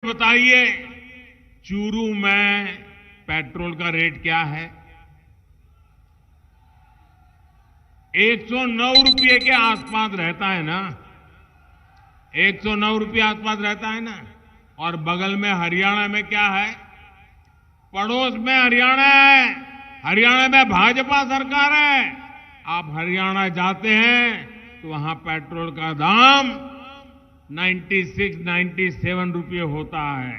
बताइए, चूरू में पेट्रोल का रेट क्या है? 109 रुपये के आसपास रहता है ना। 109 रुपये आसपास रहता है ना। और बगल में हरियाणा में क्या है? पड़ोस में हरियाणा है। हरियाणा में भाजपा सरकार है। आप हरियाणा जाते हैं तो वहां पेट्रोल का दाम 96, 97 रुपये होता है।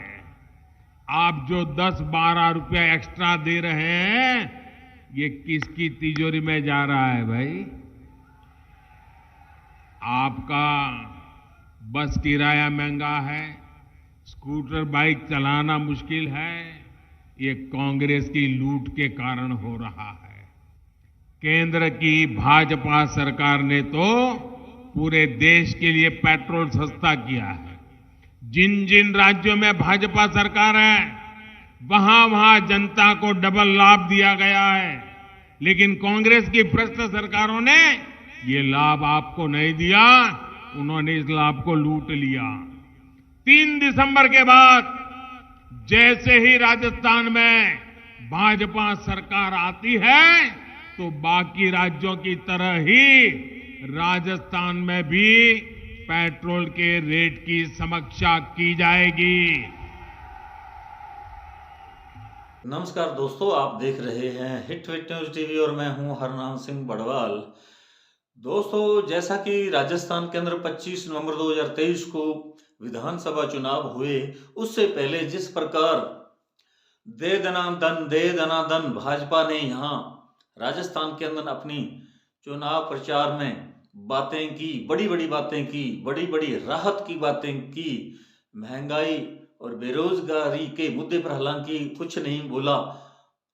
आप जो 10-12 रुपये एक्स्ट्रा दे रहे हैं, ये किसकी तिजोरी में जा रहा है भाई? आपका बस किराया महंगा है, स्कूटर बाइक चलाना मुश्किल है। ये कांग्रेस की लूट के कारण हो रहा है। केंद्र की भाजपा सरकार ने तो पूरे देश के लिए पेट्रोल सस्ता किया है। जिन जिन राज्यों में भाजपा सरकार है, वहां जनता को डबल लाभ दिया गया है। लेकिन कांग्रेस की भ्रष्ट सरकारों ने ये लाभ आपको नहीं दिया, उन्होंने इस लाभ को लूट लिया। 3 दिसंबर के बाद जैसे ही राजस्थान में भाजपा सरकार आती है, तो बाकी राज्यों की तरह ही राजस्थान में भी पेट्रोल के रेट की समीक्षा की जाएगी। नमस्कार दोस्तों, आप देख रहे हैं हिट न्यूज टीवी और मैं हूं हरनाम सिंह बड़वाल। दोस्तों, जैसा कि राजस्थान के अंदर 25 नवंबर 2023 को विधानसभा चुनाव हुए, उससे पहले जिस प्रकार दे दना दन भाजपा ने यहां राजस्थान के अंदर अपनी चुनाव प्रचार में बातें की, बड़ी बड़ी बातें की, बड़ी बड़ी राहत की बातें की, महंगाई और बेरोजगारी के मुद्दे पर हालांकि कुछ नहीं बोला,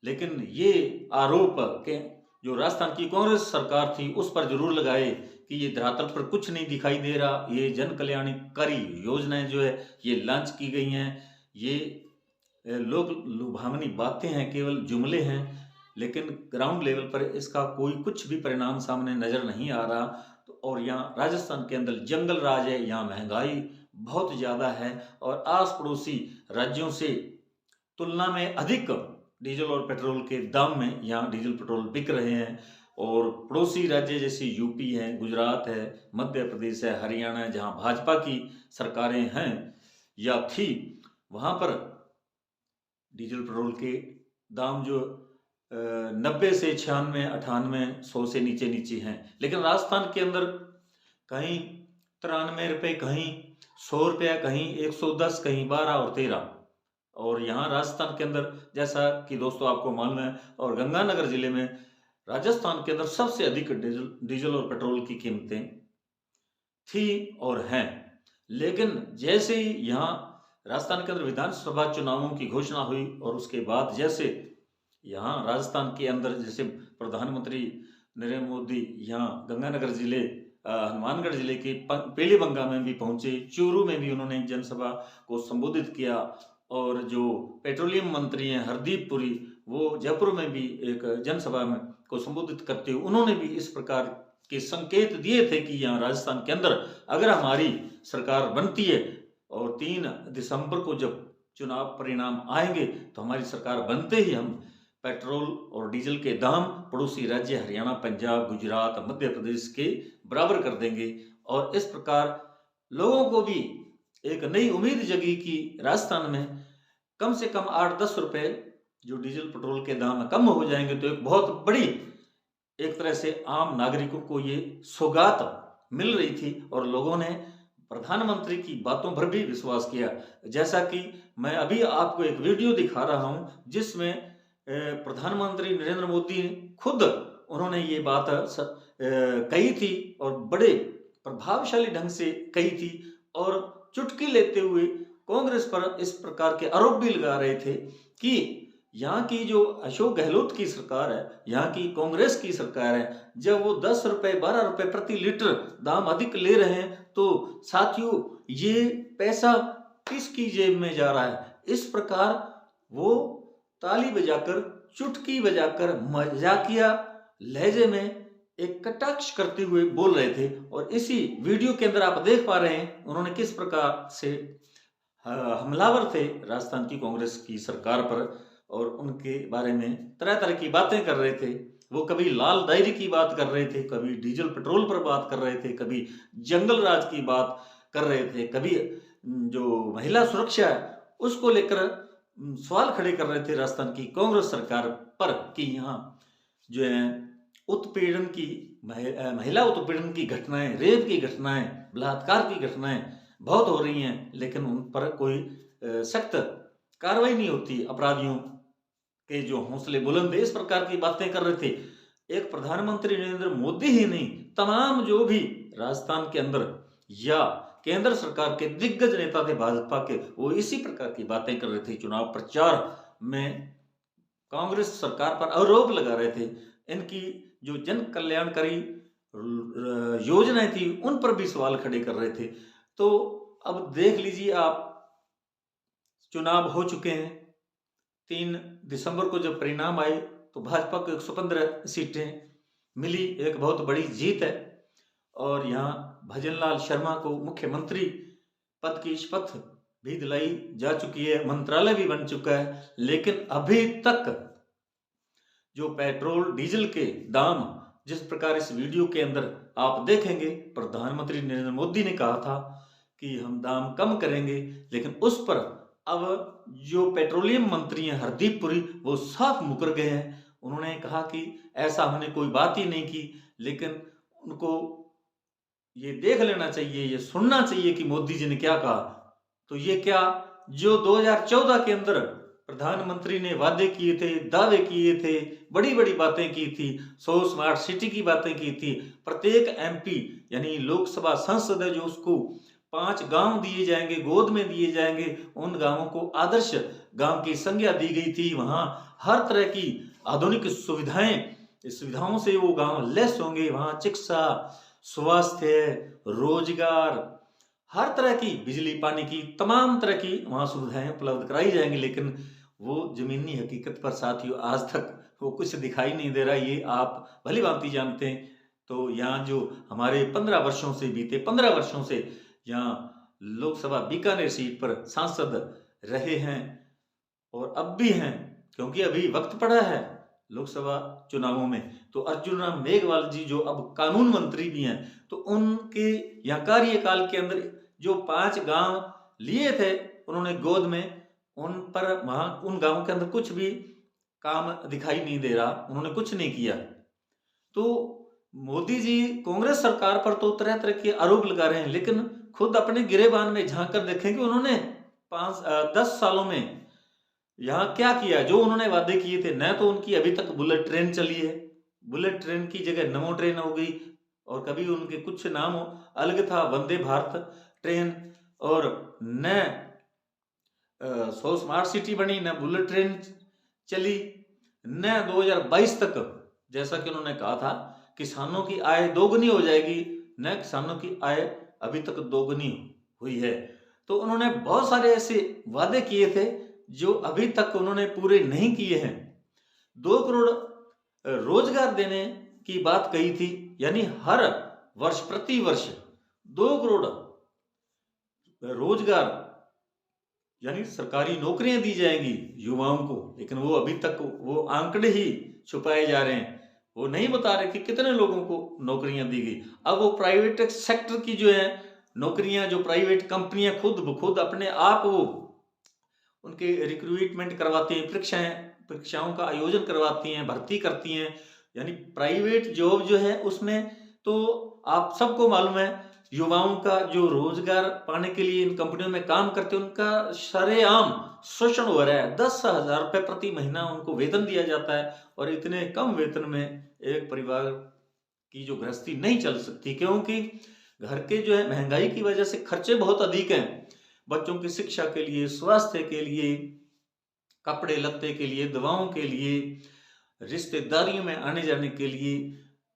लेकिन ये आरोप के जो राजस्थान की कांग्रेस सरकार थी उस पर जरूर लगाए कि ये धरातल पर कुछ नहीं दिखाई दे रहा। ये जन कल्याणकारी योजनाएं जो है ये लॉन्च की गई हैं, ये लोग लुभावनी बातें हैं, केवल जुमले हैं, लेकिन ग्राउंड लेवल पर इसका कोई कुछ भी परिणाम सामने नजर नहीं आ रहा। तो और यहाँ राजस्थान के अंदर जंगल राज है, यहाँ महंगाई बहुत ज्यादा है और आस पड़ोसी राज्यों से तुलना में अधिक डीजल और पेट्रोल के दाम में यहाँ डीजल पेट्रोल बिक रहे हैं। और पड़ोसी राज्य जैसे यूपी है, गुजरात है, मध्य प्रदेश है, हरियाणा है, जहाँ भाजपा की सरकारें हैं या थी, वहां पर डीजल पेट्रोल के दाम जो 90 से 96, 98, 100 से नीचे नीचे हैं। लेकिन राजस्थान के अंदर कहीं 93 रुपये, कहीं 100 रुपया, कहीं 110, कहीं 12 और 13। और यहाँ राजस्थान के अंदर जैसा कि दोस्तों आपको मालूम है, और गंगानगर जिले में राजस्थान के अंदर सबसे अधिक डीजल और पेट्रोल की कीमतें थी और हैं। लेकिन जैसे ही यहाँ राजस्थान के अंदर विधानसभा चुनावों की घोषणा हुई और उसके बाद जैसे यहाँ राजस्थान के अंदर जैसे प्रधानमंत्री नरेंद्र मोदी यहाँ गंगानगर जिले, हनुमानगढ़ जिले के पेलीबंगा में भी पहुंचे, चूरू में भी उन्होंने जनसभा को संबोधित किया, और जो पेट्रोलियम मंत्री हैं हरदीप पुरी, वो जयपुर में भी एक जनसभा में को संबोधित करते हुए उन्होंने भी इस प्रकार के संकेत दिए थे कि यहाँ राजस्थान के अंदर अगर हमारी सरकार बनती है और 3 दिसंबर को जब चुनाव परिणाम आएंगे तो हमारी सरकार बनते ही हम पेट्रोल और डीजल के दाम पड़ोसी राज्य हरियाणा, पंजाब, गुजरात, मध्य प्रदेश के बराबर कर देंगे। और इस प्रकार लोगों को भी एक नई उम्मीद जगी कि राजस्थान में कम से कम 8-10 रुपए जो डीजल पेट्रोल के दाम कम हो जाएंगे तो एक बहुत बड़ी, एक तरह से आम नागरिकों को ये सौगात मिल रही थी और लोगों ने प्रधानमंत्री की बातों पर भी विश्वास किया। जैसा कि मैं अभी आपको एक वीडियो दिखा रहा हूं जिसमें प्रधानमंत्री नरेंद्र मोदी खुद उन्होंने ये बात कही थी और बड़े प्रभावशाली ढंग से कही थी, और चुटकी लेते हुए कांग्रेस पर इस प्रकार के आरोप भी लगा रहे थे कि यहाँ की जो अशोक गहलोत की सरकार है, यहाँ की कांग्रेस की सरकार है, जब वो 10 रुपए 12 रुपए प्रति लीटर दाम अधिक ले रहे हैं तो साथियों ये पैसा किसकी जेब में जा रहा है? इस प्रकार वो ताली बजाकर, चुटकी बजाकर, मजाकिया लहजे में एक कटाक्ष करते हुए बोल रहे थे। और इसी वीडियो के अंदर आप देख पा रहे हैं उन्होंने किस प्रकार से हमलावर थे राजस्थान की कांग्रेस की सरकार पर, और उनके बारे में तरह तरह की बातें कर रहे थे। वो कभी लाल डायरी की बात कर रहे थे, कभी डीजल पेट्रोल पर बात कर रहे थे, कभी जंगल राज की बात कर रहे थे, कभी जो महिला सुरक्षा है उसको लेकर सवाल खड़े कर रहे थे राजस्थान की कांग्रेस सरकार पर कि यहाँ जो है उत्पीड़न की महिला उत्पीड़न की घटनाएं, रेप की घटनाएं, बलात्कार की घटनाएं बहुत हो रही हैं, लेकिन उन पर कोई सख्त कार्रवाई नहीं होती। अपराधियों के जो हौसले बुलंद है, इस प्रकार की बातें कर रहे थे। एक प्रधानमंत्री नरेंद्र मोदी ही नहीं, तमाम जो भी राजस्थान के अंदर या केंद्र सरकार के दिग्गज नेता थे भाजपा के, वो इसी प्रकार की बातें कर रहे थे। चुनाव प्रचार में कांग्रेस सरकार पर आरोप लगा रहे थे, इनकी जो जन कल्याणकारी योजनाएं थी उन पर भी सवाल खड़े कर रहे थे। तो अब देख लीजिए आप, चुनाव हो चुके हैं। 3 दिसंबर को जब परिणाम आए तो भाजपा को 115 सीटें मिली, एक बहुत बड़ी जीत है। और यहाँ भजनलाल शर्मा को मुख्यमंत्री पद की शपथ भी दिलाई जा चुकी है, मंत्रालय भी बन चुका है। लेकिन अभी तक जो पेट्रोल डीजल के दाम, जिस प्रकार इस वीडियो के अंदर आप देखेंगे, प्रधानमंत्री नरेंद्र मोदी ने कहा था कि हम दाम कम करेंगे, लेकिन उस पर अब जो पेट्रोलियम मंत्री हैं हरदीप पुरी, वो साफ मुकर गए हैं। उन्होंने कहा कि ऐसा हमने कोई बात ही नहीं की, लेकिन उनको ये देख लेना चाहिए, ये सुनना चाहिए कि मोदी जी ने क्या कहा। तो ये क्या, जो 2014 के अंदर प्रधानमंत्री ने वादे किए थे, दावे किए थे, बड़ी बड़ी बातें की थी, 100 स्मार्ट सिटी की बातें की थी, प्रत्येक एमपी यानी लोकसभा संसद है जो उसको 5 गांव दिए जाएंगे, गोद में दिए जाएंगे, उन गांवों को आदर्श गांव की संज्ञा दी गई थी। वहां हर तरह की आधुनिक सुविधाओं से वो गांव लैस होंगे। वहां चिकित्सा, स्वास्थ्य, रोजगार, हर तरह की बिजली पानी की तमाम तरह की वहां सुविधाएं उपलब्ध कराई जाएंगी। लेकिन वो जमीनी हकीकत पर साथियों आज तक वो कुछ दिखाई नहीं दे रहा, ये आप भली भांति जानते हैं। तो यहाँ जो हमारे 15 वर्षों से बीते 15 वर्षों से यहाँ लोकसभा बीकानेर सीट पर सांसद रहे हैं और अब भी हैं, क्योंकि अभी वक्त पड़ा है लोकसभा चुनावों में। तो अर्जुन राम मेघवाल जी जो अब कानून मंत्री भी हैं, तो उनके यहाँ कार्यकाल के अंदर जो 5 गांव लिए थे उन्होंने गोद में, उन पर वहां उन गांवों के अंदर कुछ भी काम दिखाई नहीं दे रहा, उन्होंने कुछ नहीं किया। तो मोदी जी कांग्रेस सरकार पर तो तरह तरह के आरोप लगा रहे हैं, लेकिन खुद अपने गिरेबान में झांक कर देखेंगे उन्होंने 10 सालों में यहाँ क्या किया। जो उन्होंने वादे किए थे, न तो उनकी अभी तक बुलेट ट्रेन चली है, बुलेट ट्रेन की जगह नमो ट्रेन हो गई, और कभी उनके कुछ नाम अलग था, वंदे भारत ट्रेन, और न 100 स्मार्ट सिटी बनी, न बुलेट ट्रेन चली, न 2022 तक जैसा कि उन्होंने कहा था किसानों की आय दोगुनी हो जाएगी, न किसानों की आय अभी तक दोगुनी हुई है। तो उन्होंने बहुत सारे ऐसे वादे किए थे जो अभी तक उन्होंने पूरे नहीं किए हैं। 2 करोड़ रोजगार देने की बात कही थी, यानी हर वर्ष प्रति वर्ष 2 करोड़ रोजगार यानी सरकारी नौकरियां दी जाएंगी युवाओं को, लेकिन वो अभी तक वो आंकड़े ही छुपाए जा रहे हैं। वो नहीं बता रहे कि कितने लोगों को नौकरियां दी गई। अब वो प्राइवेट सेक्टर की जो है नौकरियां, जो प्राइवेट कंपनियां खुद ब खुद अपने आप वो उनके रिक्रूटमेंट करवाती हैं, परीक्षाओं का आयोजन करवाती हैं, भर्ती करती हैं। यानी प्राइवेट जॉब जो है उसमें तो आप सबको मालूम है युवाओं का जो रोजगार पाने के लिए इन कंपनियों में काम करते हैं उनका सरेआम शोषण हो रहा है। 10,000 रुपए प्रति महीना उनको वेतन दिया जाता है, और इतने कम वेतन में एक परिवार की जो गृहस्थी नहीं चल सकती, क्योंकि घर के जो है महंगाई की वजह से खर्चे बहुत अधिक हैं। बच्चों की शिक्षा के लिए, स्वास्थ्य के लिए, कपड़े लत्ते के लिए, दवाओं के लिए, रिश्तेदारियों में आने जाने के लिए,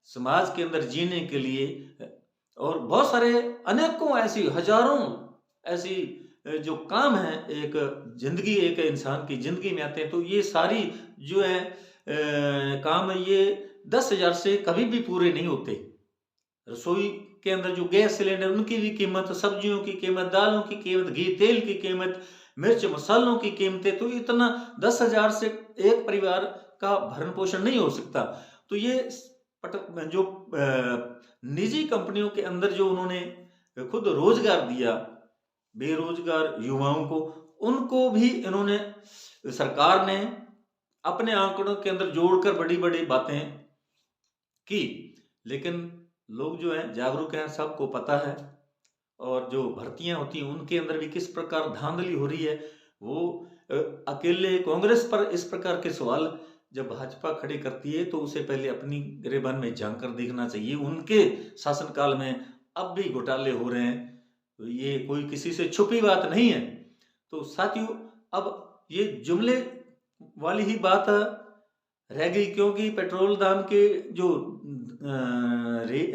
समाज के अंदर जीने के लिए, और बहुत सारे अनेकों ऐसी हजारों ऐसी जो काम है एक जिंदगी, एक इंसान की जिंदगी में आते हैं। तो ये सारी जो है काम ये 10,000 से कभी भी पूरे नहीं होते। रसोई के अंदर जो गैस सिलेंडर उनकी भी कीमत, सब्जियों की कीमत, दालों की कीमत, घी तेल की कीमत, मिर्च मसालों की कीमतें, तो इतना 10,000 से एक परिवार का भरण पोषण नहीं हो सकता। तो ये जो निजी कंपनियों के अंदर जो उन्होंने खुद रोजगार दिया बेरोजगार युवाओं को, उनको भी इन्होंने सरकार ने अपने आंकड़ों के अंदर जोड़कर बड़ी बड़ी बातें की। लेकिन लोग जो हैं जागरूक हैं, सबको पता है। और जो भर्तियां होती हैं उनके अंदर भी किस प्रकार धांधली हो रही है। वो अकेले कांग्रेस पर इस प्रकार के सवाल जब भाजपा खड़े करती है तो उसे पहले अपनी गिरेबान में झांक कर देखना चाहिए। उनके शासनकाल में अब भी घोटाले हो रहे हैं, तो ये कोई किसी से छुपी बात नहीं है। तो साथियों, अब ये जुमले वाली ही बात रह गई, क्योंकि पेट्रोल दाम के जो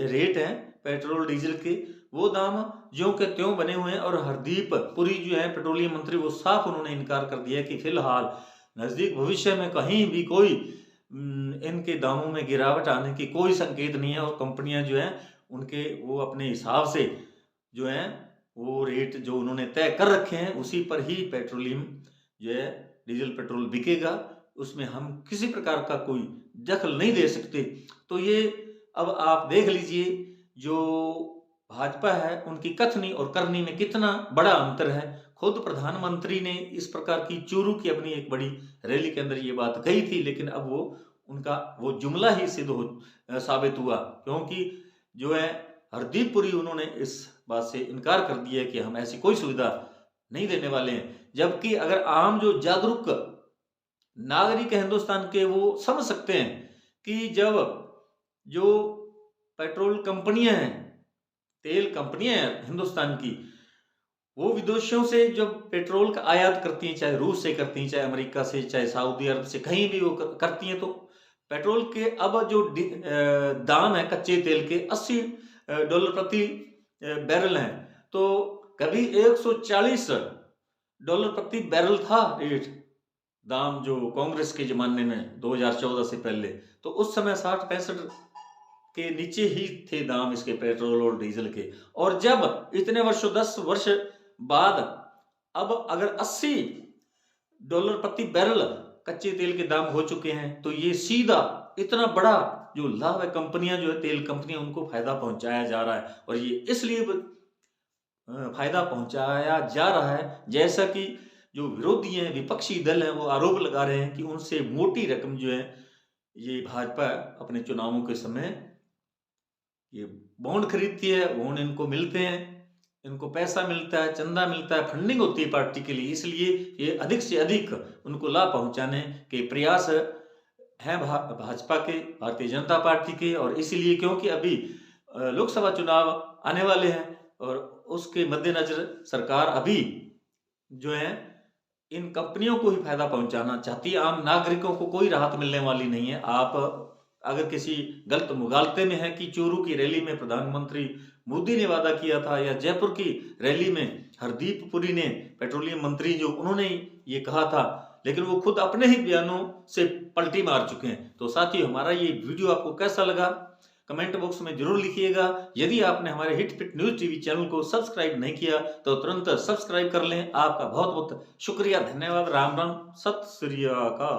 रेट हैं पेट्रोल डीजल के, वो दाम ज्यों के त्यों बने हुए हैं। और हरदीप पुरी जो है पेट्रोलियम मंत्री, वो साफ उन्होंने इनकार कर दिया कि फिलहाल नजदीक भविष्य में कहीं भी कोई इनके दामों में गिरावट आने की कोई संकेत नहीं है। और कंपनियां जो हैं उनके वो अपने हिसाब से जो है वो रेट जो उन्होंने तय कर रखे हैं उसी पर ही पेट्रोलियम जो है डीजल पेट्रोल बिकेगा। उसमें हम किसी प्रकार का कोई दखल नहीं दे सकते। तो ये अब आप देख लीजिए, जो भाजपा है उनकी कथनी और करनी में कितना बड़ा अंतर है। खुद प्रधानमंत्री ने इस प्रकार की चूरू की अपनी एक बड़ी रैली के अंदर ये बात कही थी, लेकिन अब वो उनका वो जुमला ही साबित हुआ, क्योंकि जो है हरदीप पुरी उन्होंने इस बात से इनकार कर दिया कि हम ऐसी कोई सुविधा नहीं देने वाले हैं। जबकि अगर आम जो जागरूक नागरिक है हिंदुस्तान के, वो समझ सकते हैं कि जब जो पेट्रोल कंपनियां हैं, तेल कंपनियां हैं हिंदुस्तान की, वो विदेशों से जब पेट्रोल का आयात करती हैं, चाहे रूस से करती हैं, चाहे अमेरिका से, चाहे सऊदी अरब से, कहीं भी वो करती हैं, तो पेट्रोल के अब जो दाम है कच्चे तेल के $80 प्रति बैरल हैं। तो कभी $140 प्रति बैरल था रेट दाम, जो कांग्रेस के जमाने में 2014 से पहले, तो उस समय 60-65 के नीचे ही थे दाम इसके पेट्रोल और डीजल के। और जब इतने वर्षों 10 वर्ष बाद अब अगर $80 प्रति बैरल कच्चे तेल के दाम हो चुके हैं, तो ये सीधा इतना बड़ा जो लाभ है, कंपनियां जो है तेल कंपनियां, उनको फायदा पहुंचाया जा रहा है। और ये इसलिए फायदा पहुंचाया जा रहा है जैसा कि जो विरोधी हैं, विपक्षी दल हैं, वो आरोप लगा रहे हैं कि उनसे मोटी रकम जो है ये भाजपा अपने चुनावों के समय ये बॉन्ड खरीदती है, बॉन्ड इनको मिलते हैं, इनको पैसा मिलता है, चंदा मिलता है, फंडिंग होती है पार्टी के लिए। इसलिए ये अधिक से अधिक उनको लाभ पहुंचाने के प्रयास हैं भाजपा के, भारतीय जनता पार्टी के। और इसीलिए क्योंकि अभी लोकसभा चुनाव आने वाले हैं और उसके मद्देनजर सरकार अभी जो है इन कंपनियों को ही फायदा पहुंचाना चाहती है। आम नागरिकों को कोई राहत मिलने वाली नहीं है। आप अगर किसी गलत मुगालते में है कि चूरू की रैली में प्रधानमंत्री मोदी ने वादा किया था, या जयपुर की रैली में हरदीप पुरी ने, पेट्रोलियम मंत्री जो, उन्होंने ये कहा था, लेकिन वो खुद अपने ही बयानों से पलटी मार चुके हैं। तो साथियों, हमारा ये वीडियो आपको कैसा लगा कमेंट बॉक्स में जरूर लिखिएगा। यदि आपने हमारे hit fit news TV channel को सब्सक्राइब नहीं किया तो तुरंत सब्सक्राइब कर लें। आपका बहुत बहुत शुक्रिया, धन्यवाद। राम राम, सत श्री अकाल।